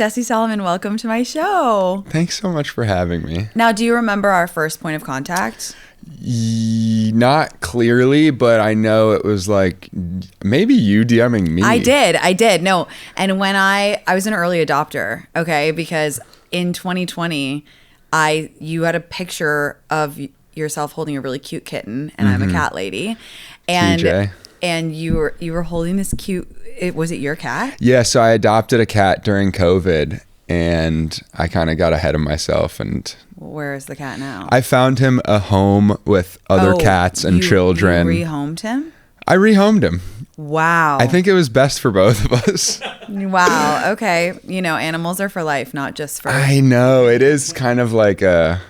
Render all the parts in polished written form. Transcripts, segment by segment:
Jesse Solomon. Welcome to my show. Thanks so much for having me. Now, do you remember our first point of contact? Not clearly, but I know it was like maybe you DMing me. I did. No. And when I was an early adopter, okay, because in 2020, you had a picture of yourself holding a really cute kitten, and I'm a cat lady. And TJ. And you were holding this cute, was it your cat? Yeah, so I adopted a cat during COVID, and I kind of got ahead of myself, and Where is the cat now? I found him a home with other cats and children. You rehomed him? I rehomed him. Wow. I think it was best for both of us. Wow. Okay. Animals are for life, not just for... I know. It is kind of like a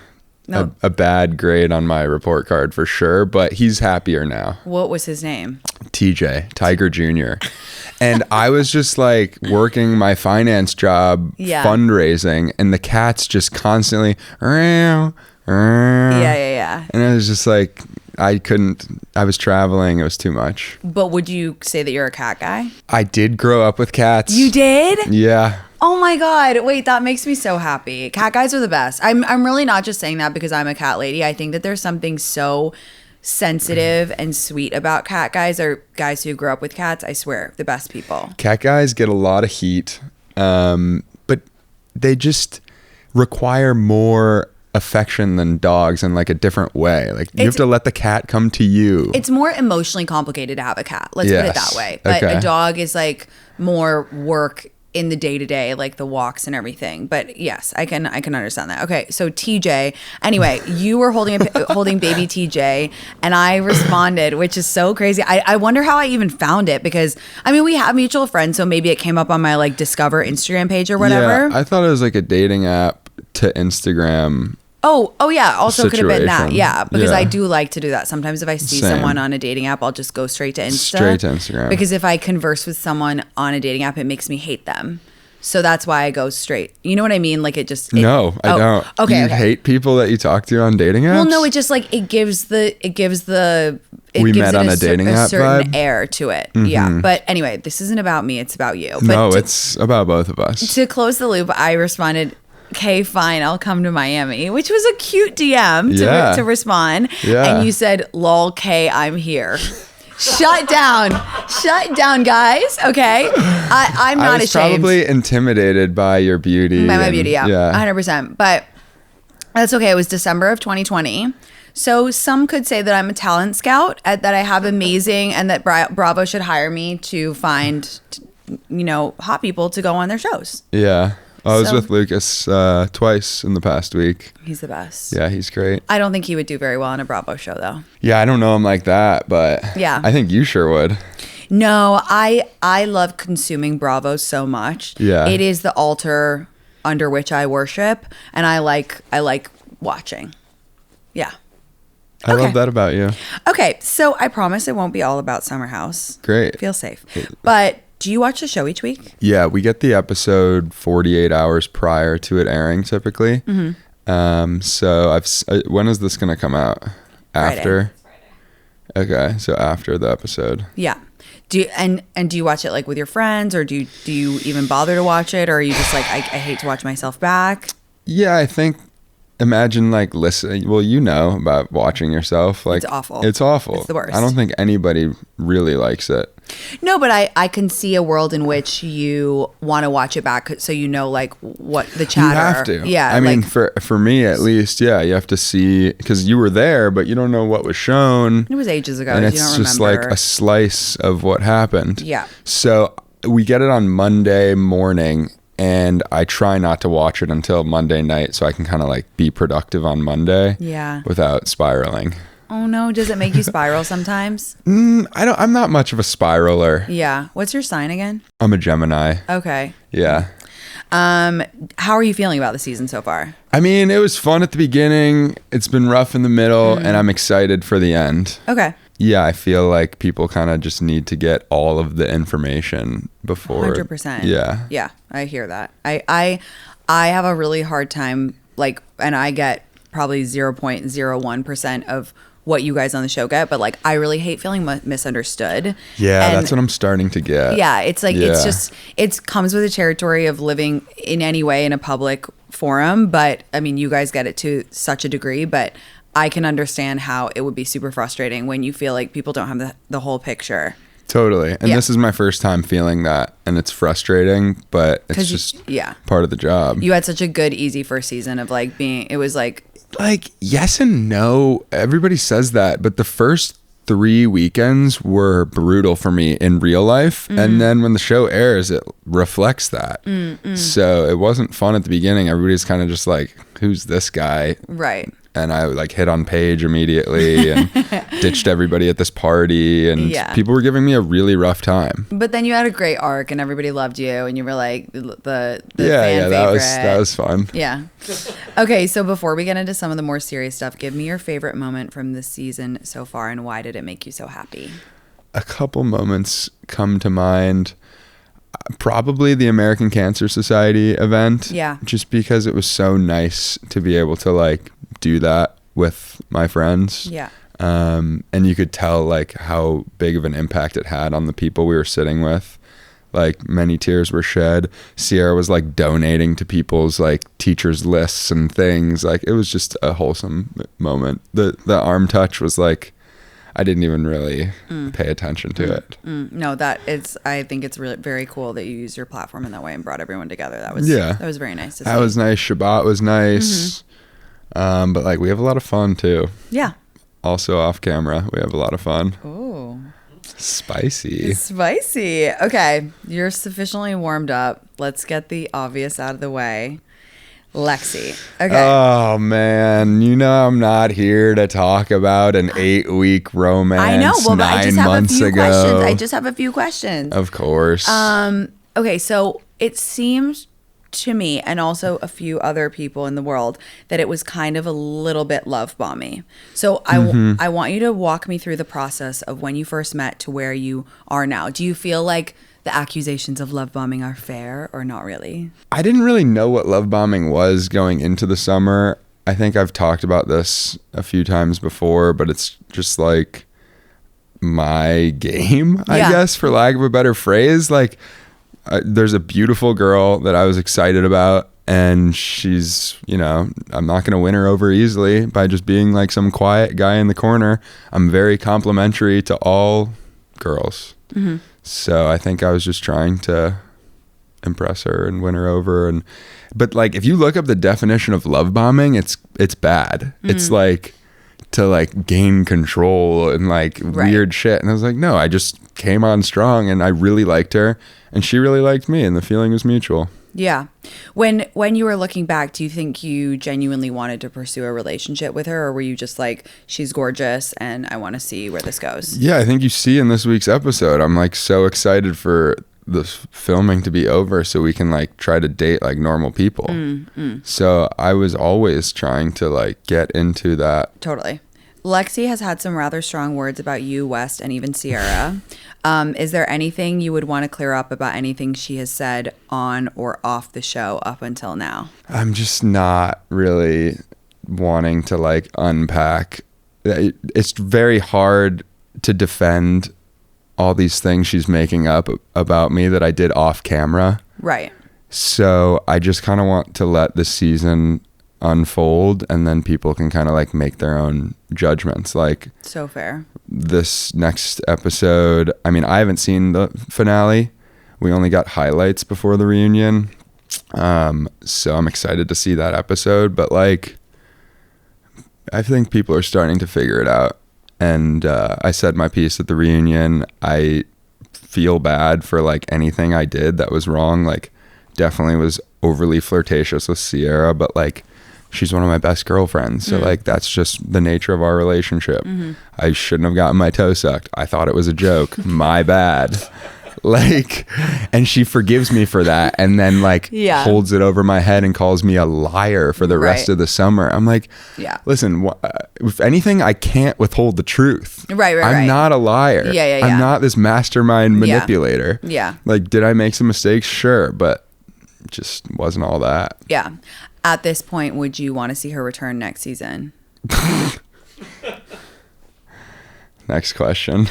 bad grade on my report card for sure, but he's happier now. What was his name? TJ, Tiger Jr. And I was just like working my finance job, fundraising, and the cat's just constantly, Yeah. And it was just like, I was traveling, it was too much. But would you say that you're a cat guy? I did grow up with cats. You did? Yeah. Oh my God. Wait, that makes me so happy. Cat guys are the best. I'm really not just saying that because I'm a cat lady. I think that there's something so sensitive and sweet about cat guys, or guys who grew up with cats. I swear, the best people. Cat guys get a lot of heat, but they just require more affection than dogs in like a different way. Like you have to let the cat come to you. It's more emotionally complicated to have a cat. Let's put it that way. But a dog is like more work in the day-to-day, like the walks and everything. But yes, I can understand that. Okay, so TJ, anyway, you were holding baby TJ, and I responded, which is so crazy. I wonder how I even found it, because we have mutual friends, so maybe it came up on my like Discover Instagram page or whatever. Yeah, I thought it was like a dating app to Instagram. Oh yeah, also could have been that. Situation. Yeah, because Yeah. I do like to do that. Sometimes if I see someone on a dating app, I'll just go straight to Instagram. Because if I converse with someone on a dating app, it makes me hate them. So that's why I go straight. You know what I mean? Like I don't. Okay. You hate people that you talk to on dating apps? Well, no, it just like it gives it met on a dating app certain vibe? air to it. Yeah. But anyway, this isn't about me, it's about you. No, it's about both of us. To close the loop, I responded, okay, fine, I'll come to Miami, which was a cute DM to respond. Yeah. And you said, lol, K, I'm here. Shut down, guys. Okay. I'm not I was ashamed. probably intimidated by your beauty. By my beauty, yeah. 100%. 100%. But that's okay. It was December of 2020. So some could say that I'm a talent scout, that I have amazing, and that Bravo should hire me to find, hot people to go on their shows. Yeah. I was with Lucas twice in the past week. He's the best. Yeah, he's great. I don't think he would do very well on a Bravo show, though. Yeah, I don't know him like that, but yeah, I think you sure would. No, I love consuming Bravo so much. Yeah. It is the altar under which I worship, and I like watching. Yeah. I love that about you. Okay, so I promise it won't be all about Summer House. Great. Feel safe. But do you watch the show each week? Yeah, we get the episode 48 hours prior to it airing typically. Mm-hmm. So when is this going to come out? After? Friday. Okay, so after the episode. Yeah. Do you watch it like with your friends, or do you even bother to watch it, or are you just like I hate to watch myself back? Yeah, I think imagine like listening. Well, about watching yourself. Like it's awful. It's awful. It's the worst. I don't think anybody really likes it. No, but I can see a world in which you want to watch it back, so like what the chatter. You have to. Yeah. I mean, for me at least, yeah, you have to see, because you were there, but you don't know what was shown. It was ages ago. And you it's don't just remember. like a slice of what happened. Yeah. So we get it on Monday morning, and I try not to watch it until Monday night so I can kind of like be productive on Monday. Yeah. Without spiraling. Oh no, does it make you spiral sometimes? I'm not much of a spiraler. Yeah. What's your sign again? I'm a Gemini. Okay. Yeah. How are you feeling about the season so far? I mean, it was fun at the beginning. It's been rough in the middle, and I'm excited for the end. Okay. Yeah, I feel like people kind of just need to get all of the information before. 100%. Yeah. Yeah, I hear that. I have a really hard time, and I get probably 0.01% of what you guys on the show get, but like I really hate feeling misunderstood. Yeah, and that's what I'm starting to get. Yeah, it's like it comes with the territory of living in any way in a public forum, but I mean you guys get it to such a degree, but I can understand how it would be super frustrating when you feel like people don't have the whole picture. Totally. And this is my first time feeling that, and it's frustrating, but it's just part of the job. You had such a good, easy first season of like it was like yes and no. Everybody says that, but the first 3 weekends were brutal for me in real life. And then when the show airs, it reflects that. So it wasn't fun at the beginning. Everybody's kind of just like, who's this guy? Right. And I like hit on Paige immediately and ditched everybody at this party, and people were giving me a really rough time. But then you had a great arc and everybody loved you and you were like the fan favorite. That was fun. Yeah. Okay, so before we get into some of the more serious stuff, give me your favorite moment from this season so far and why did it make you so happy? A couple moments come to mind. Probably the American Cancer Society event. Yeah. Just because it was so nice to be able to like do that with my friends. Yeah. And you could tell like how big of an impact it had on the people we were sitting with. Like many tears were shed. Sierra was like donating to people's like teachers lists and things. Like it was just a wholesome moment. The arm touch was like, I didn't even really pay attention to it. No, I think it's really very cool that you used your platform in that way and brought everyone together. That was very nice to see. That was nice. Shabbat was nice. But like we have a lot of fun too. Yeah. Also off camera, we have a lot of fun. Ooh. Spicy. Okay, you're sufficiently warmed up. Let's get the obvious out of the way. Lexi. Okay. Oh man, you know I'm not here to talk about an 8-week romance. I know. Well, 9 months ago. I just have a few questions. Of course. Okay, so it seems to me and also a few other people in the world that it was kind of a little bit love bomby. So I want you to walk me through the process of when you first met to where you are now. Do you feel like the accusations of love bombing are fair or not really? I didn't really know what love bombing was going into the summer. I think I've talked about this a few times before, but it's just like my game, I guess, for lack of a better phrase. Like there's a beautiful girl that I was excited about, and she's, you know, I'm not going to win her over easily by just being like some quiet guy in the corner. I'm very complimentary to all girls. So I think I was just trying to impress her and win her over. But like, if you look up the definition of love bombing, it's bad. It's like to like gain control and like weird shit. And I was like, no, I just came on strong and I really liked her and she really liked me and the feeling was mutual. Yeah. When you were looking back, do you think you genuinely wanted to pursue a relationship with her, or were you just like, she's gorgeous and I want to see where this goes? Yeah, I think you see in this week's episode, I'm like so excited for the filming to be over so we can like try to date like normal people. So I was always trying to like get into that. Totally. Lexi has had some rather strong words about you, West, and even Sierra. Is there anything you would want to clear up about anything she has said on or off the show up until now? I'm just not really wanting to like unpack. It's very hard to defend all these things she's making up about me that I did off camera. Right. So I just kind of want to let the season unfold and then people can kind of like make their own judgments. Like, so fair. This next episode, I mean, I haven't seen the finale. We only got highlights before the reunion. So I'm excited to see that episode, but like I think people are starting to figure it out. And I said my piece at the reunion. I feel bad for like anything I did that was wrong. Like definitely was overly flirtatious with Sierra, but like she's one of my best girlfriends. So like, that's just the nature of our relationship. I shouldn't have gotten my toe sucked. I thought it was a joke. My bad. Like, and she forgives me for that. And then like holds it over my head and calls me a liar for the rest of the summer. I'm like, listen, if anything, I can't withhold the truth. I'm not a liar. I'm not this mastermind manipulator. Like, did I make some mistakes? Sure. But just wasn't all that. Yeah. At this point, would you want to see her return next season? next question.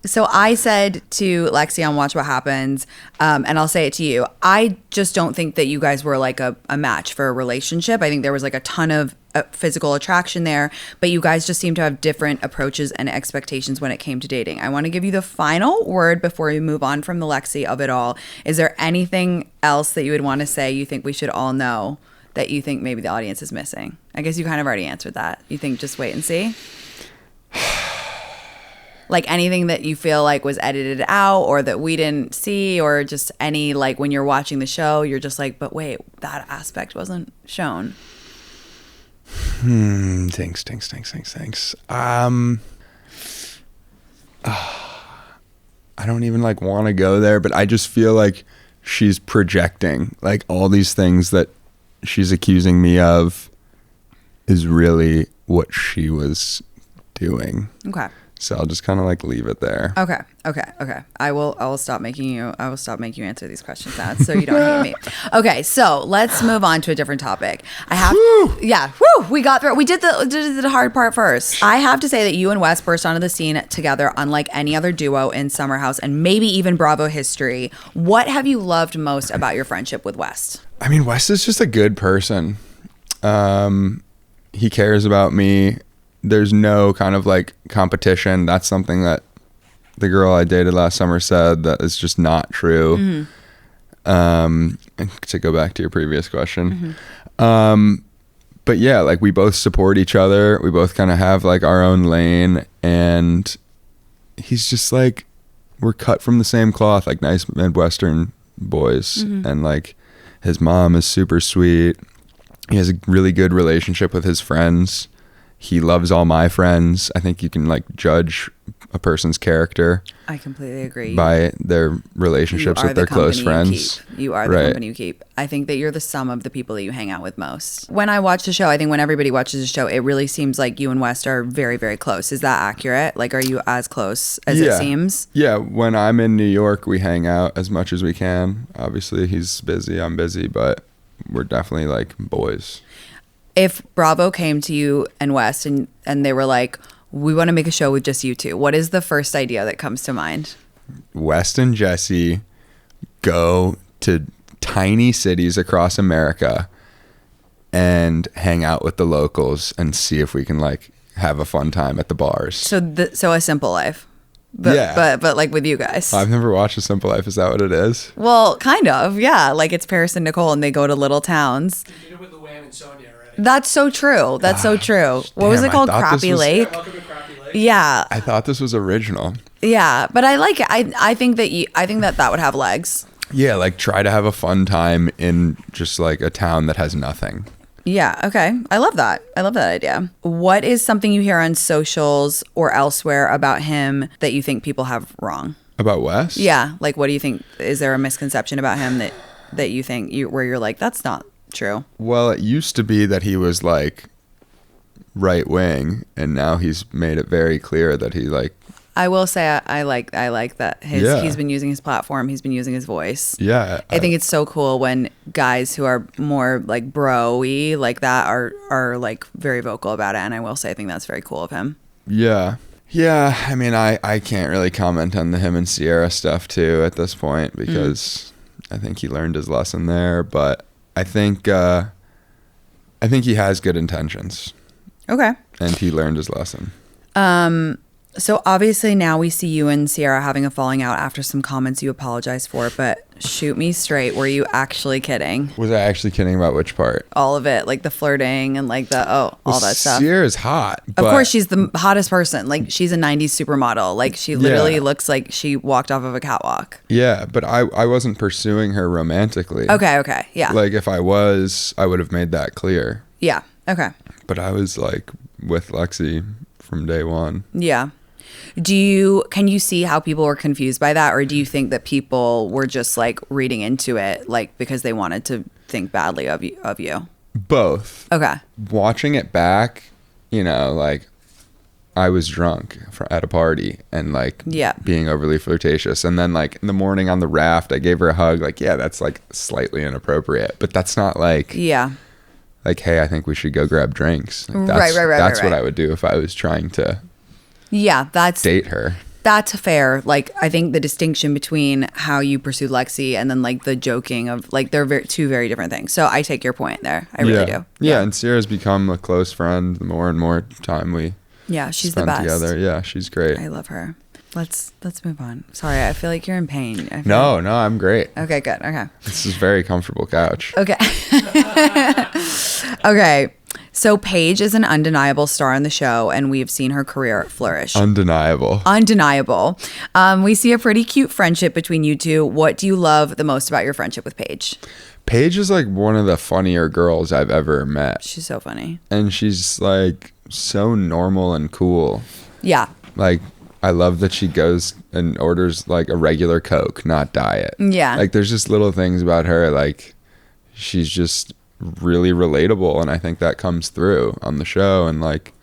So I said to Lexi on Watch What Happens, and I'll say it to you, I just don't think that you guys were like a match for a relationship. I think there was like a ton of physical attraction there, but you guys just seem to have different approaches and expectations when it came to dating. I want to give you the final word before we move on from the Lexi of it all. Is there anything else that you would want to say you think we should all know that you think maybe the audience is missing? I guess you kind of already answered that. You think just wait and see? Like anything that you feel like was edited out or that we didn't see, or just any, like when you're watching the show, you're just like, but wait, that aspect wasn't shown. Tinx. I don't even like want to go there, but I just feel like she's projecting like all these things that she's accusing me of is really what she was doing. Okay. So I'll just kind of like leave it there. Okay. I will stop making you answer these questions now, so you don't hate me. Okay, so let's move on to a different topic. We got through. We did the hard part first. I have to say that you and Wes burst onto the scene together unlike any other duo in Summer House and maybe even Bravo history. What have you loved most about your friendship with Wes? I mean, Wes is just a good person. He cares about me. There's no kind of like competition. That's something that the girl I dated last summer said that is just not true. And to go back to your previous question. But yeah, like we both support each other. We both kind of have like our own lane, and he's just like, we're cut from the same cloth, like nice Midwestern boys. And like his mom is super sweet. He has a really good relationship with his friends. He loves all my friends. I think you can like judge a person's character. I completely agree. By their relationships with their close friends. You are the company you keep. I think that you're the sum of the people that you hang out with most. When I watch the show, I think when everybody watches the show, it really seems like you and West are very, very close. Is that accurate? Like, are you as close as it seems? Yeah. When I'm in New York, we hang out as much as we can. Obviously, he's busy. I'm busy, but we're definitely like boys. If Bravo came to you and West and they were like, we want to make a show with just you two, what is the first idea that comes to mind? West and Jesse go to tiny cities across America and hang out with the locals and see if we can like have a fun time at the bars. So A Simple Life. But like with you guys. I've never watched A Simple Life. Is that what it is? Well, kind of, yeah. Like it's Paris and Nicole and they go to little towns. You did it with Luann and Sonia already. That's so true. So true. What was it called? Crappy Lake? Yeah, Welcome to Crappy Lake. Yeah. I thought this was original. Yeah, but I like it. I think that would have legs. Yeah, like try to have a fun time in just like a town that has nothing. Yeah, okay. I love that idea. What is something you hear on socials or elsewhere about him that you think people have wrong? About Wes? Yeah, like what do you think? Is there a misconception about him that you think where you're like, that's not true? Well, it used to be that he was like right wing, and now he's made it very clear that he like. I will say I like that he's been using his platform, he's been using his voice. Yeah, I think it's so cool when guys who are more like bro-y like that are like very vocal about it, and I will say I think that's very cool of him. Yeah. I mean, I can't really comment on the him and Sierra stuff too at this point because I think he learned his lesson there, but I think he has good intentions. Okay. And he learned his lesson. So obviously now we see you and Sierra having a falling out after some comments you apologize for, but shoot me straight. Were you actually kidding? Was I actually kidding about which part? All of it, like the flirting and like all that stuff. Sierra's hot. Of course, she's the hottest person. Like she's a 90s supermodel. Like she literally looks like she walked off of a catwalk. Yeah, but I wasn't pursuing her romantically. Okay. Yeah. Like if I was, I would have made that clear. Yeah. Okay. But I was like with Lexi from day one. Yeah. Can you see how people were confused by that, or do you think that people were just like reading into it like because they wanted to think badly of you? Both. Okay. Watching it back, like I was drunk at a party and like being overly flirtatious, and then like in the morning on the raft I gave her a hug, like that's like slightly inappropriate, but that's not like like, hey, I think we should go grab drinks. Like, right. That's what I would do if I was trying to date her. That's fair. Like, I think the distinction between how you pursue Lexi and then like the joking of like, they're two very different things. So I take your point there. I really do. Yeah. And Sierra's become a close friend the more and more time we she's the best together. Yeah, she's great. I love her. Let's move on. Sorry, I feel like you're in pain. No, I'm great. Okay, good. Okay. This is a very comfortable couch. Okay. Okay. So Paige is an undeniable star in the show, and we've seen her career flourish. Undeniable. We see a pretty cute friendship between you two. What do you love the most about your friendship with Paige? Paige is like one of the funnier girls I've ever met. She's so funny. And she's like so normal and cool. Yeah. Like, I love that she goes and orders like a regular Coke, not diet. Yeah. Like, there's just little things about her. Like, she's just really relatable, and I think that comes through on the show, and like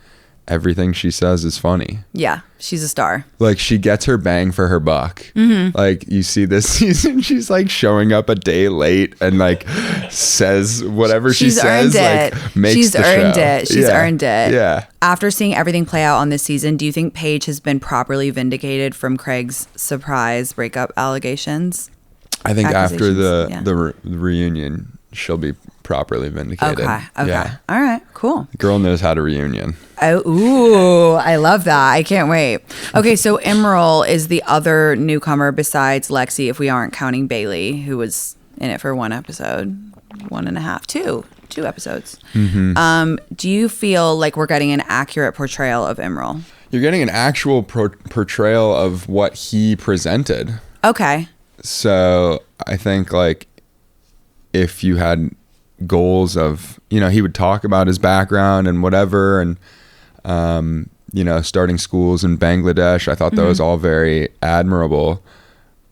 everything she says is funny. Yeah, she's a star. Like, she gets her bang for her buck. Mm-hmm. Like, you see this season, she's like showing up a day late and like says whatever she says, like makes the show. She's earned it. Yeah. After seeing everything play out on this season, do you think Paige has been properly vindicated from Craig's surprise breakup allegations? I think after the reunion, she'll be properly vindicated. Okay. Yeah. All right. Cool. The girl knows how to reunion. Oh, ooh, I love that. I can't wait. Okay, so Emerald is the other newcomer besides Lexi, if we aren't counting Bailey, who was in it for one episode, 1.5, two episodes. Mm-hmm. Do you feel like we're getting an accurate portrayal of Emerald? You're getting an actual portrayal of what he presented. Okay. So I think like if you had goals of, he would talk about his background and whatever, and starting schools in Bangladesh, I thought that was all very admirable,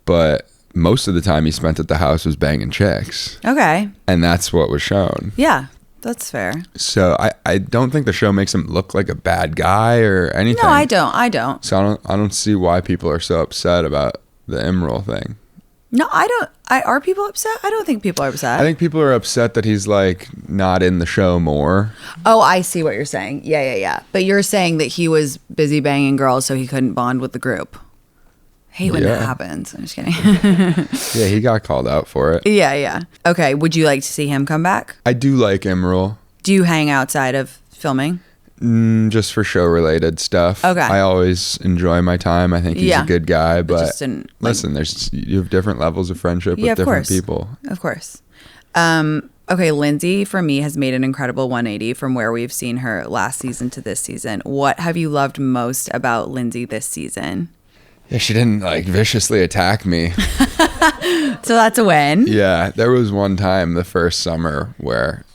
but most of the time he spent at the house was banging chicks. Okay. And that's what was shown. Yeah, that's fair. So I don't think the show makes him look like a bad guy or anything. No, I don't. So I don't see why people are so upset about the Emerald thing. No, I don't. Are people upset? I don't think people are upset. I think people are upset that he's like not in the show more. Oh, I see what you're saying. Yeah. But you're saying that he was busy banging girls, so he couldn't bond with the group. Hate when that happens. I'm just kidding. Yeah, he got called out for it. Yeah. Okay, would you like to see him come back? I do like Emerald. Do you hang outside of filming? Just for show related stuff. Okay. I always enjoy my time. I think he's a good guy, but listen, you have different levels of friendship with different people. Of course. Okay, Lindsay for me has made an incredible 180 from where we've seen her last season to this season. What have you loved most about Lindsay this season? Yeah, she didn't like viciously attack me. So that's a win. Yeah, there was one time the first summer where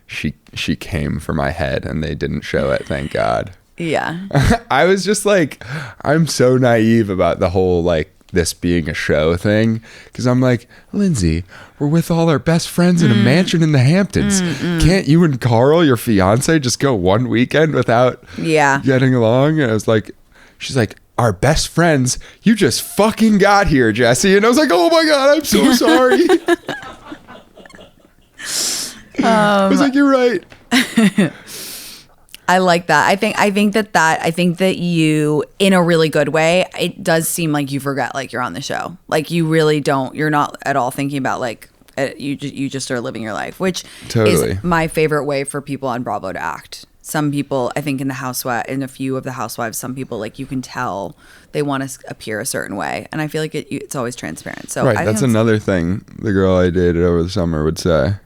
she came for my head and they didn't show it, thank God. Yeah. I was just like, I'm so naive about the whole like this being a show thing, because I'm like, Lindsay, we're with all our best friends in a mansion in the Hamptons. Can't you and Carl, your fiance, just go one weekend without getting along? And I was like, she's like, our best friends, you just fucking got here, Jesse. And I was like, oh my God, I'm so sorry. I was like, you're right. I like that. I think that you, in a really good way, it does seem like you forget like you're on the show. Like you really don't. You're not at all thinking about like you just are living your life, which is my favorite way for people on Bravo to act. Some people, I think, in a few of the housewives, some people like you can tell they want to appear a certain way, and I feel like it's always transparent. So right, that's another thing the girl I dated over the summer would say.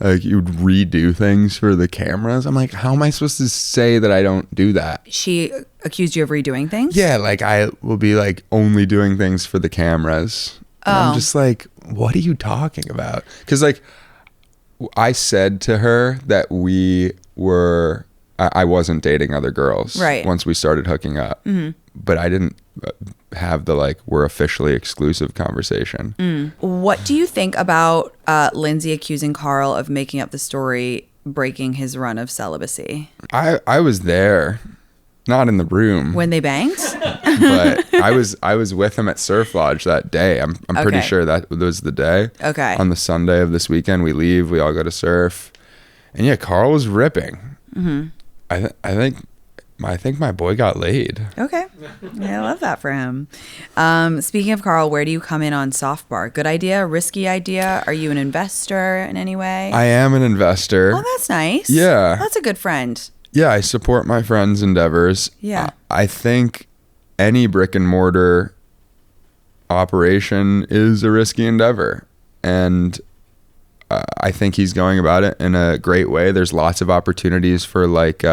Like, you would redo things for the cameras. I'm like, how am I supposed to say that I don't do that? She accused you of redoing things? Yeah, like I will be like only doing things for the cameras. And I'm just like, what are you talking about? Because like I said to her that I wasn't dating other girls once we started hooking up. Mm-hmm. But I didn't have the like we're officially exclusive conversation. What do you think about Lindsay accusing Carl of making up the story, breaking his run of celibacy? I was there, not in the room when they banged, but I was with him at Surf Lodge that day. I'm pretty sure that was the day. Okay. On the Sunday of this weekend, we leave. We all go to surf, and yeah, Carl was ripping. Mm-hmm. I think I think my boy got laid. Okay. Yeah, I love that for him. Speaking of Carl, where do you come in on Soft Bar? Good idea? Risky idea? Are you an investor in any way? I am an investor. Oh, that's nice. Yeah. That's a good friend. Yeah, I support my friends' endeavors. Yeah. I think any brick and mortar operation is a risky endeavor. And I think he's going about it in a great way. There's lots of opportunities for like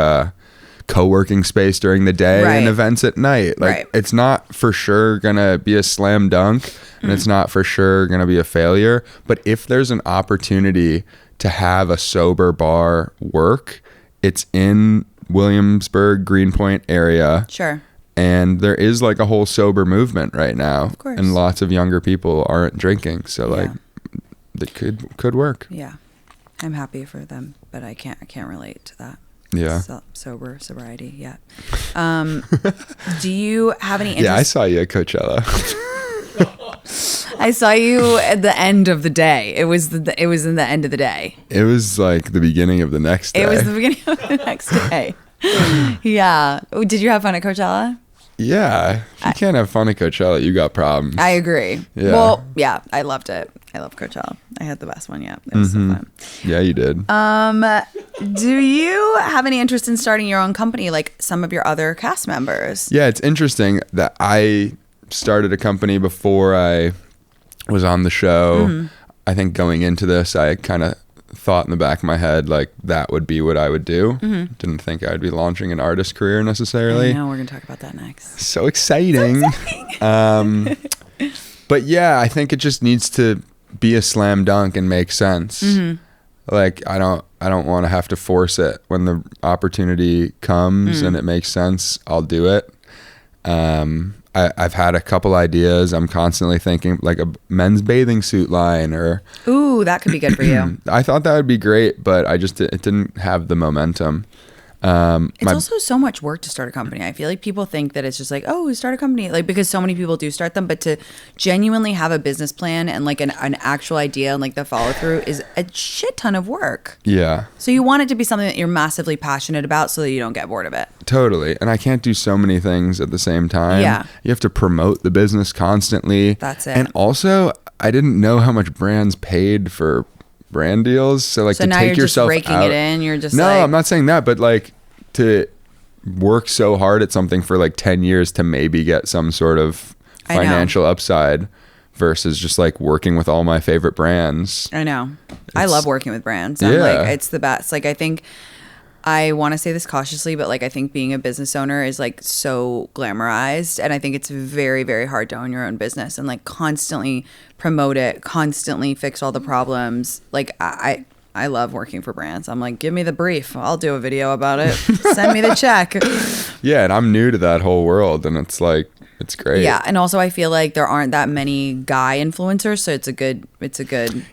co-working space during the day and events at night. Like it's not for sure gonna be a slam dunk and it's not for sure gonna be a failure. But if there's an opportunity to have a sober bar work, it's in Williamsburg, Greenpoint area. Sure. And there is like a whole sober movement right now. Of course. And lots of younger people aren't drinking. So like it could work. Yeah. I'm happy for them, but I can't relate to that. Yeah. Sobriety. Yeah. Do you have any interest? Yeah, I saw you at Coachella. I saw you at the end of the day. It was in the end of the day. It was like the beginning of the next day. It was the beginning of the next day. Yeah. Did you have fun at Coachella? Yeah. If you can't have fun at Coachella, you got problems. I agree. Yeah. Well, yeah, I loved it. I love Coachella. I had the best one yet. It was so fun. Yeah, you did. Do you have any interest in starting your own company like some of your other cast members? Yeah, it's interesting that I started a company before I was on the show. I think going into this, I kind of thought in the back of my head like that would be what I would do. Didn't think I'd be launching an artist career necessarily. I know, we're gonna talk about that next. So exciting. But yeah, I think it just needs to be a slam dunk and make sense. Like I don't want to have to force it. When the opportunity comes and it makes sense, I'll do it. I've had a couple ideas. I'm constantly thinking like a men's bathing suit line or... Ooh, that could be good for you. I thought that would be great, but it didn't have the momentum. It's also so much work to start a company. I feel like people think that it's just like, oh, start a company, like because so many people do start them, but to genuinely have a business plan and like an actual idea and like the follow through is a shit ton of work. Yeah. So you want it to be something that you're massively passionate about so that you don't get bored of it. Totally. And I can't do so many things at the same time. Yeah. You have to promote the business constantly. That's it. And also, I didn't know how much brands paid for brand deals. So like to now take you're yourself just raking out, it in. You're just no, like, I'm not saying that, but like to work so hard at something for like 10 years to maybe get some sort of financial upside versus just like working with all my favorite brands. I know. I love working with brands. Yeah. Like, it's the best. Like, I think I want to say this cautiously, but like I think being a business owner is like so glamorized, and I think it's very, very hard to own your own business and like constantly promote it, constantly fix all the problems. Like I love working for brands. I'm like, give me the brief. I'll do a video about it. Send me the check. Yeah, and I'm new to that whole world, and it's like, it's great. Yeah, and also I feel like there aren't that many guy influencers, so it's a good.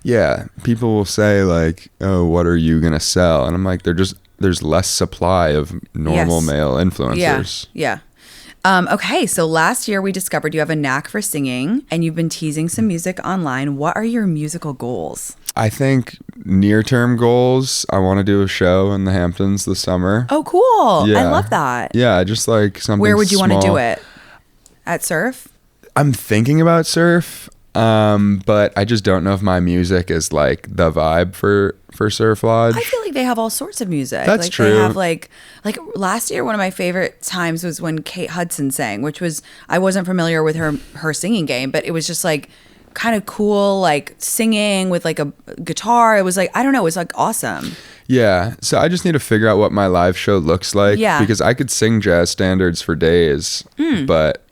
Yeah, people will say like, oh, what are you gonna sell? And I'm like, there's less supply of normal male influencers. Yeah. Okay, so last year we discovered you have a knack for singing and you've been teasing some music online. What are your musical goals? I think near-term goals, I want to do a show in the Hamptons this summer. Oh, cool. Yeah. I love that. Yeah, just like something Where would you want to small. do it? At Surf? I'm thinking about Surf, but I just don't know if my music is like the vibe for Surf Lodge. I feel like they have all sorts of music. That's like true. They have like last year, one of my favorite times was when Kate Hudson sang, which was, I wasn't familiar with her singing game, but it was just like kind of cool, like singing with like a guitar. It was like, I don't know, it was like awesome. Yeah, so I just need to figure out what my live show looks like. Yeah. Because I could sing jazz standards for days, but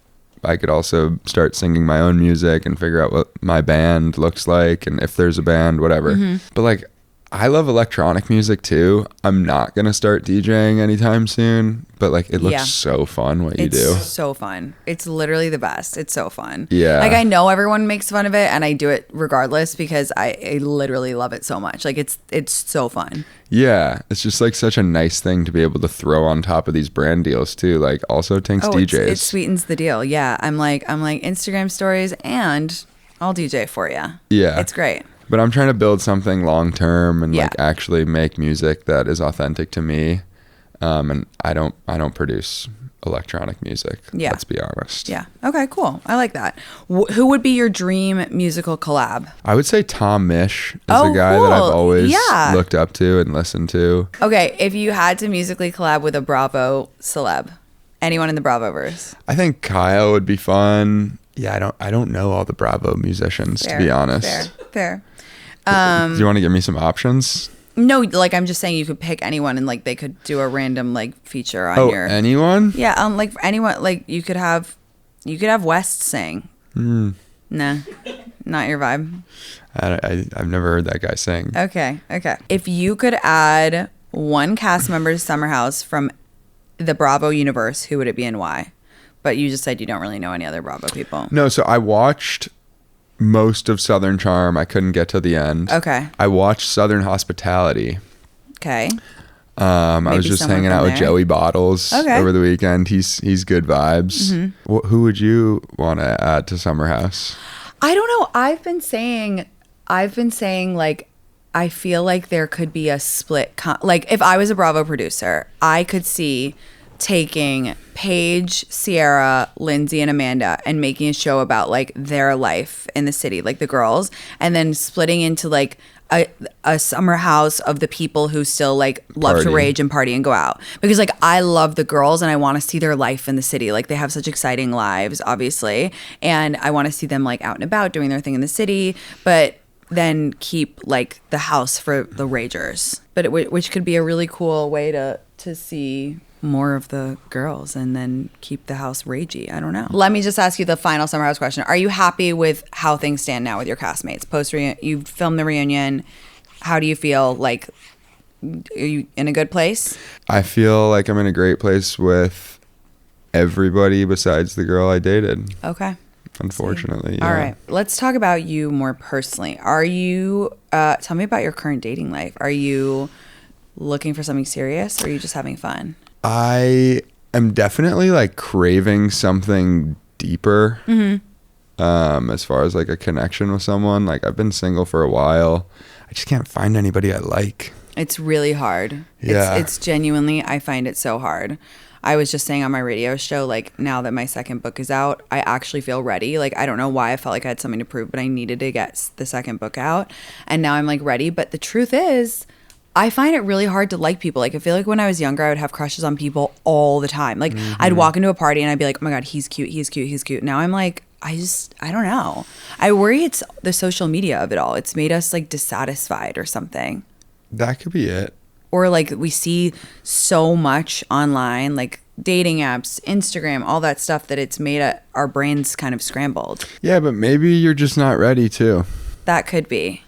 I could also start singing my own music and figure out what my band looks like and if there's a band, whatever. But like, I love electronic music too. I'm not going to start DJing anytime soon, but like it looks so fun what you do. It's so fun. It's literally the best. It's so fun. Yeah. Like I know everyone makes fun of it and I do it regardless because I literally love it so much. Like it's so fun. Yeah. It's just like such a nice thing to be able to throw on top of these brand deals too. Like also Tinx DJs. It sweetens the deal. Yeah. I'm like Instagram stories and I'll DJ for you. Yeah. It's great. But I'm trying to build something long term and like actually make music that is authentic to me. And I don't produce electronic music. Yeah. Let's be honest. Yeah. Okay, cool. I like that. Who would be your dream musical collab? I would say Tom Misch is a guy that I've always looked up to and listened to. Okay, if you had to musically collab with a Bravo celeb, anyone in the Bravoverse? I think Kyle would be fun. Yeah, I don't know all the Bravo musicians, to be honest. Fair. Do you want to give me some options? No, like I'm just saying you could pick anyone and like they could do a random like feature on your. Anyone? Yeah, like anyone. Like you could have West sing. Nah, not your vibe. I've never heard that guy sing. Okay. If you could add one cast member to Summer House from the Bravo universe, who would it be and why? But you just said you don't really know any other Bravo people. No, so I watched most of Southern Charm. I couldn't get to the end. Okay. I watched Southern Hospitality. Okay. I was just hanging out with Joey Bottles over the weekend. He's good vibes. Mm-hmm. Who would you want to add to Summer House? I don't know. I've been saying like I feel like there could be a split. Like if I was a Bravo producer, I could see taking Paige, Sierra, Lindsay, and Amanda and making a show about like their life in the city, like the girls, and then splitting into like a summer house of the people who still like love to rage and party and go out. Because like I love the girls and I want to see their life in the city. Like they have such exciting lives, obviously, and I want to see them like out and about doing their thing in the city, but then keep like the house for the ragers. But which could be a really cool way to see more of the girls and then keep the house ragey. I don't know. Let me just ask you the final Summer House question. Are you happy with how things stand now with your castmates? You filmed the reunion. How do you feel? Like, are you in a good place? I feel like I'm in a great place with everybody besides the girl I dated. Okay. Unfortunately. Yeah. All right. Let's talk about you more personally. Are you, tell me about your current dating life. Are you looking for something serious or are you just having fun? I am definitely like craving something deeper. As far as like a connection with someone. Like I've been single for a while. I just can't find anybody I like. It's really hard. Yeah. It's genuinely, I find it so hard. I was just saying on my radio show, like now that my second book is out, I actually feel ready. Like I don't know why I felt like I had something to prove, but I needed to get the second book out. And now I'm like ready. But the truth is, I find it really hard to like people. Like I feel like when I was younger, I would have crushes on people all the time. Like I'd walk into a party and I'd be like, oh my God, he's cute, he's cute, he's cute. Now I'm like, I don't know. I worry it's the social media of it all. It's made us like dissatisfied or something. That could be it. Or like we see so much online, like dating apps, Instagram, all that stuff that it's made our brains kind of scrambled. Yeah, but maybe you're just not ready too. That could be.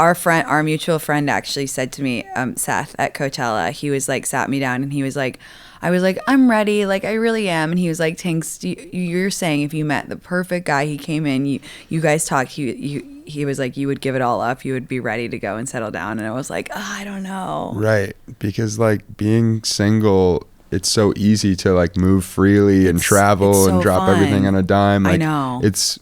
Our mutual friend actually said to me, Seth at Coachella, he was like, sat me down and he was like, I was like, I'm ready. Like, I really am. And he was like, Tinx, you're saying if you met the perfect guy, he came in, you guys talked, he was like, you would give it all up. You would be ready to go and settle down. And I was like, I don't know. Right. Because like being single, it's so easy to like move freely and travel and drop everything on a dime. Like, I know. It's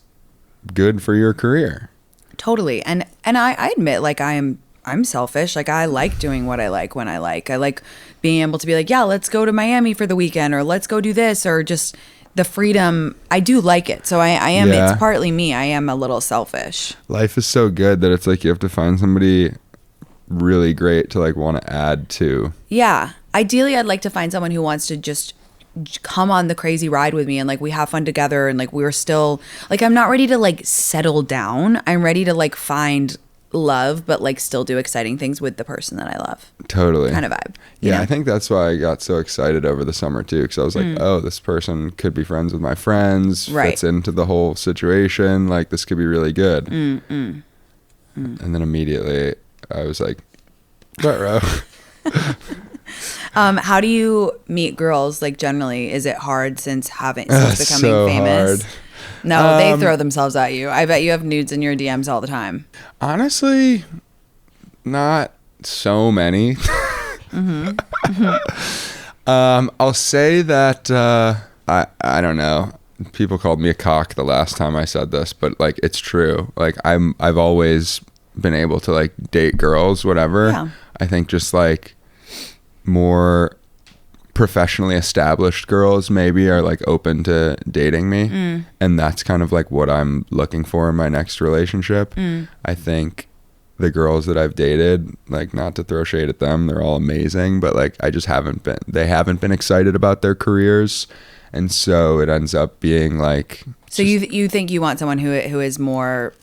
good for your career. Totally. And I admit, like, I'm selfish. Like, I like doing what I like when I like. I like being able to be like, yeah, let's go to Miami for the weekend, or let's go do this, or just the freedom. I do like it. So I am, it's partly me. I am a little selfish. Life is so good that it's like you have to find somebody really great to like want to add to. Yeah. Ideally, I'd like to find someone who wants to just come on the crazy ride with me and like we have fun together and like we're still like I'm not ready to like settle down. I'm ready to like find love but like still do exciting things with the person that I love. Totally. Kind of vibe. Yeah, I think that's why I got so excited over the summer too, because I was like, oh, this person could be friends with my friends, fits into the whole situation, like this could be really good. And then immediately I was like, ruh-roh. How do you meet girls? Like generally, is it hard since becoming famous? Hard. No, they throw themselves at you. I bet you have nudes in your DMs all the time. Honestly, not so many. I'll say that I don't know. People called me a cock the last time I said this, but like it's true. Like I've always been able to like date girls, whatever. Yeah. I think just like more professionally established girls maybe are like open to dating me, and that's kind of like what I'm looking for in my next relationship. I think the girls that I've dated, like, not to throw shade at them, they're all amazing, but like they haven't been excited about their careers, and so it ends up being like. So you think you want someone who is more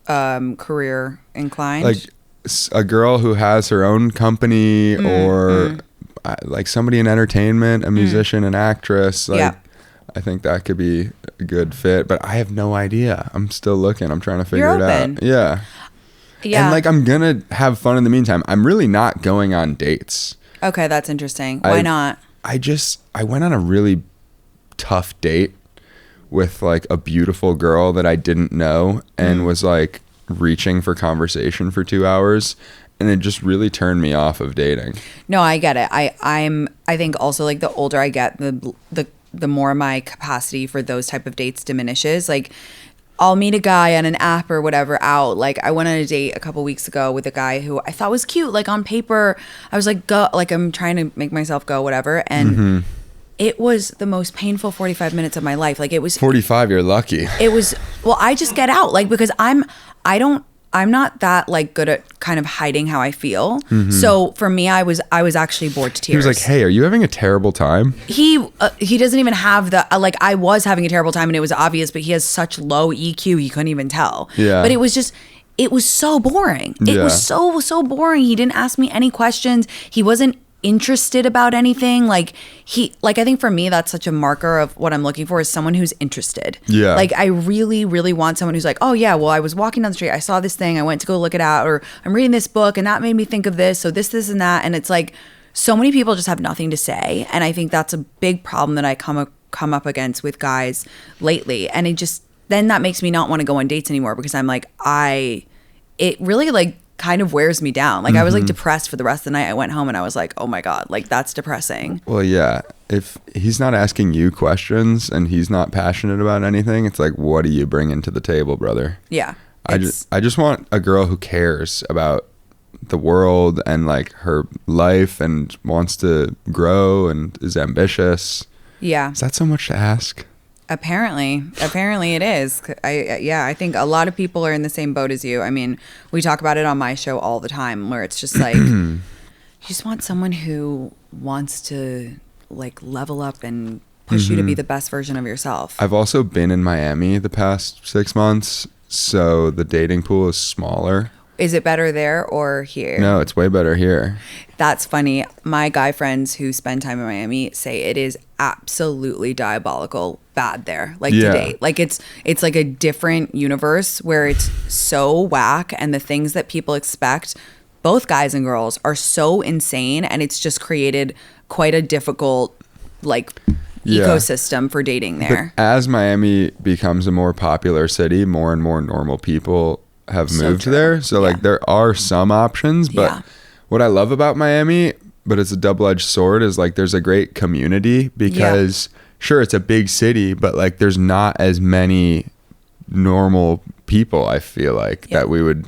career inclined, like a girl who has her own company, or like somebody in entertainment, a musician, an actress. Like, I think that could be a good fit, but I have no idea. I'm still looking. I'm trying to figure it out. Yeah. And like, I'm gonna have fun in the meantime. I'm really not going on dates. Okay, that's interesting. Why not? I went on a really tough date with like a beautiful girl that I didn't know, and was like reaching for conversation for 2 hours, and it just really turned me off of dating. No, I get it. I think also, like, the older I get, the more my capacity for those type of dates diminishes. Like, I'll meet a guy on an app or whatever out. Like, I went on a date a couple weeks ago with a guy who I thought was cute. Like, on paper, I was like, go. Like, I'm trying to make myself go, whatever. And it was the most painful 45 minutes of my life. Like, it was 45. You're lucky. It was, well, I just get out, like, because I'm not that like good at kind of hiding how I feel. So for me, I was actually bored to tears. He was like, "Hey, are you having a terrible time?" He doesn't even have the like, I was having a terrible time and it was obvious, but he has such low EQ, he couldn't even tell. Yeah. But it was so boring. It was so boring. He didn't ask me any questions. He wasn't interested about anything. Like, I think for me, that's such a marker of what I'm looking for, is someone who's interested. Yeah. Like, I really, really want someone who's like, oh yeah, well, I was walking down the street, I saw this thing, I went to go look it out, or I'm reading this book and that made me think of this, so this and that. And it's like, so many people just have nothing to say, and I think that's a big problem that I come up against with guys lately. And then that makes me not want to go on dates anymore, because I'm like, it really like kind of wears me down. Like, I was like depressed for the rest of the night. I went home and I was like, oh my God, like, that's depressing. Well, yeah. If he's not asking you questions and he's not passionate about anything, it's like, what do you bring into the table, brother? Yeah. I just want a girl who cares about the world and like her life and wants to grow and is ambitious. Yeah. Is that so much to ask? Apparently it is. I think a lot of people are in the same boat as you. I mean, we talk about it on my show all the time, where it's just like, you just want someone who wants to like level up and push you to be the best version of yourself. I've also been in Miami the past 6 months, so the dating pool is smaller. Is it better there or here? No, it's way better here. That's funny. My guy friends who spend time in Miami say it is absolutely diabolical bad there, like, to date. Like, it's like a different universe where it's so whack, and the things that people expect, both guys and girls, are so insane, and it's just created quite a difficult like ecosystem for dating there. But as Miami becomes a more popular city, more and more normal people have moved there. So like, there are some options, but what I love about Miami, but it's a double-edged sword, is like, there's a great community, because sure, it's a big city, but like, there's not as many normal people, I feel like, that we would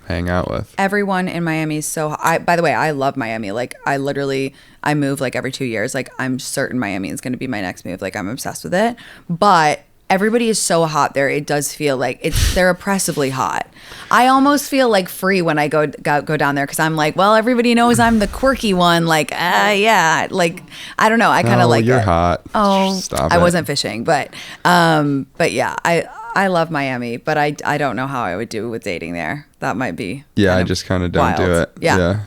hang out with. Everyone in Miami is so by the way, I love Miami. Like, I move like every 2 years. Like, I'm certain Miami is going to be my next move. Like, I'm obsessed with it. But everybody is so hot there. It does feel like they're oppressively hot. I almost feel like free when I go down there, because I'm like, well, everybody knows I'm the quirky one. Like, yeah, like, I don't know. I kind of like you're it. hot. Oh, stop I it. wasn't fishing, but yeah, I love Miami, but I don't know how I would do with dating there. That might be I just kind of don't do it. Yeah.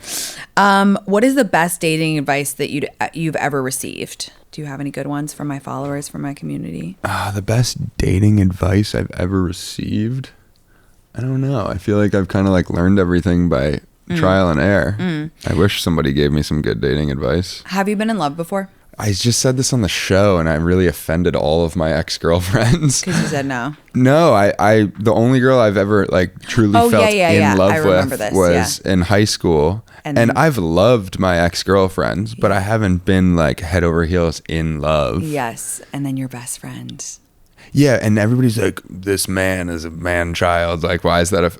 What is the best dating advice that you've ever received? Do you have any good ones from my followers, from my community? The best dating advice I've ever received? I don't know. I feel like I've kind of like learned everything by trial and error. I wish somebody gave me some good dating advice. Have you been in love before? I just said this on the show, and I really offended all of my ex-girlfriends. Because you said no. No, I the only girl I've ever like truly felt in love with was in high school. And I've loved my ex-girlfriends, but I haven't been like head over heels in love. Yes. And then your best friend. Yeah, and everybody's like, this man is a man child. Like, why is that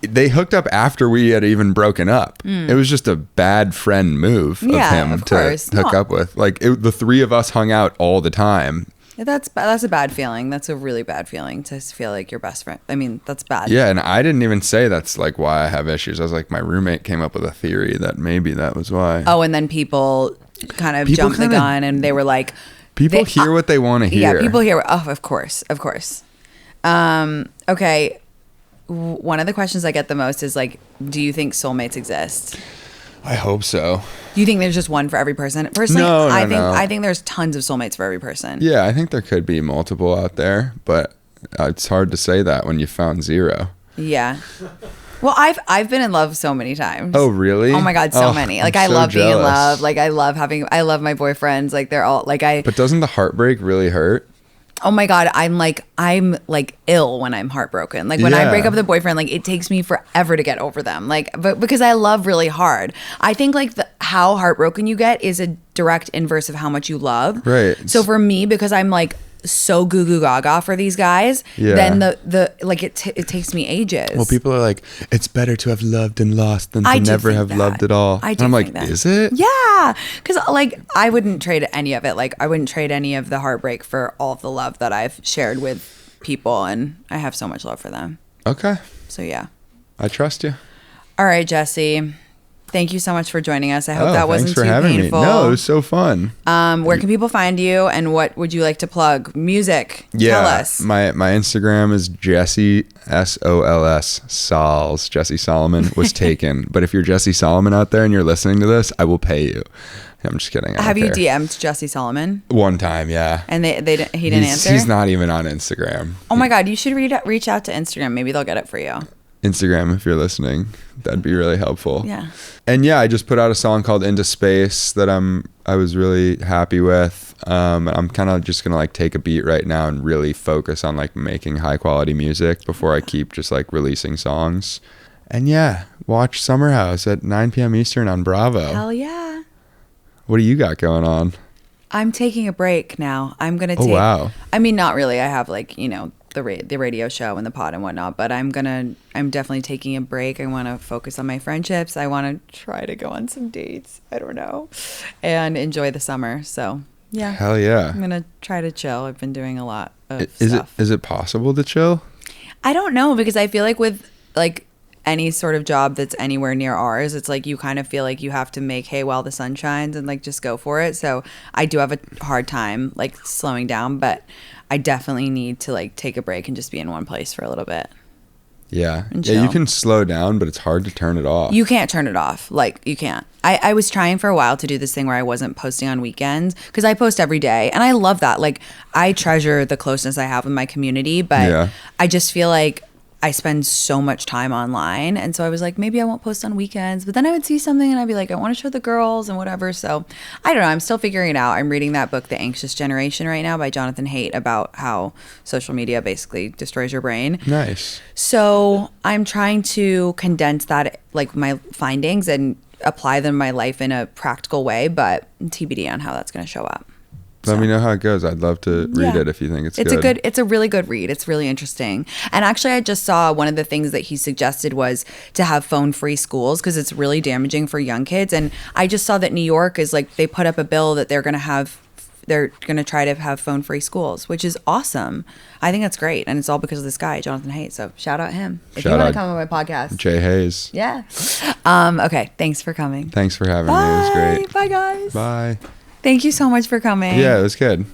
they hooked up after we had even broken up. It was just a bad friend move of him to hook up with. Like, the three of us hung out all the time. That's a bad feeling. That's a really bad feeling to feel like your best friend. I mean, that's bad. Yeah, and I didn't even say that's like why I have issues. I was like, my roommate came up with a theory that maybe that was why. Oh, and then people kind of jumped the gun and they were like, people hear what they want to hear. Yeah, people hear. Oh, of course. Okay. One of the questions I get the most is like, do you think soulmates exist? I hope so. Do you think there's just one for every person? Personally, No, I think there's tons of soulmates for every person. Yeah, I think there could be multiple out there, but it's hard to say that when you found zero. Yeah. Well, I've been in love so many times. Oh, really? Oh my God, so many. Like, I love being in love. Like, I love my boyfriends. Like, they're all like But doesn't the heartbreak really hurt? Oh my God, I'm like ill when I'm heartbroken. Like when I break up with a boyfriend, like it takes me forever to get over them. Like, but because I love really hard. I think like how heartbroken you get is a direct inverse of how much you love. Right. So for me, because I'm like so goo goo gaga for these guys, then the like it takes me ages. Well, people are like, it's better to have loved and lost than to never have loved at all. And I'm like, is it? Yeah, because like I wouldn't trade any of it. Like I wouldn't trade any of the heartbreak for all of the love that I've shared with people, and I have so much love for them. Okay. So yeah, I trust you. All right, Jesse. Thank you so much for joining us. I hope that wasn't too painful. Me. No, it was so fun. Where can people find you, and what would you like to plug? Music. Tell us. My Instagram is Jesse SOLS Sols. Jesse Solomon was taken. But if you're Jesse Solomon out there and you're listening to this, I will pay you. I'm just kidding. Have you DM'd Jesse Solomon? One time, yeah. And he didn't answer? He's not even on Instagram. Oh my God, you should reach out to Instagram. Maybe they'll get it for you. Instagram, if you're listening, that'd be really helpful. Yeah. And yeah, I just put out a song called Into Space that I was really happy with. And I'm kind of just gonna like take a beat right now and really focus on like making high quality music before I keep just like releasing songs. And yeah, watch Summer House at 9 p.m. Eastern on Bravo. Hell yeah. What do you got going on? I'm taking a break now. I'm gonna take. Oh wow. I mean, not really. I have like the radio show and the pod and whatnot, but I'm definitely taking a break. I want to focus on my friendships. I want to try to go on some dates. I don't know, and enjoy the summer. So yeah. Hell yeah. I'm gonna try to chill. I've been doing a lot of stuff. Is it possible to chill? I don't know, because I feel like with like any sort of job that's anywhere near ours, it's like you kind of feel like you have to make hay while the sun shines and like just go for it. So I do have a hard time like slowing down, but I definitely need to like take a break and just be in one place for a little bit. Yeah. Yeah, you can slow down, but it's hard to turn it off. You can't turn it off. Like, you can't. I was trying for a while to do this thing where I wasn't posting on weekends, because I post every day, and I love that. Like, I treasure the closeness I have with my community, but I just feel like I spend so much time online. And so I was like, maybe I won't post on weekends. But then I would see something and I'd be like, I want to show the girls and whatever. So I don't know. I'm still figuring it out. I'm reading that book, The Anxious Generation, right now by Jonathan Haidt, about how social media basically destroys your brain. Nice. So I'm trying to condense that, like my findings, and apply them in my life in a practical way, but TBD on how that's going to show up. Let me know how it goes. I'd love to read it if you think it's good. It's a really good read. It's really interesting. And actually, I just saw one of the things that he suggested was to have phone-free schools, because it's really damaging for young kids. And I just saw that New York is like, they put up a bill that they're going to try to have phone-free schools, which is awesome. I think that's great. And it's all because of this guy, Jonathan Haidt. So shout out him. If you want to come on my podcast. Jay Hayes. Yeah. Okay. Thanks for coming. Thanks for having me. It was great. Bye, guys. Bye. Thank you so much for coming. Yeah, it was good.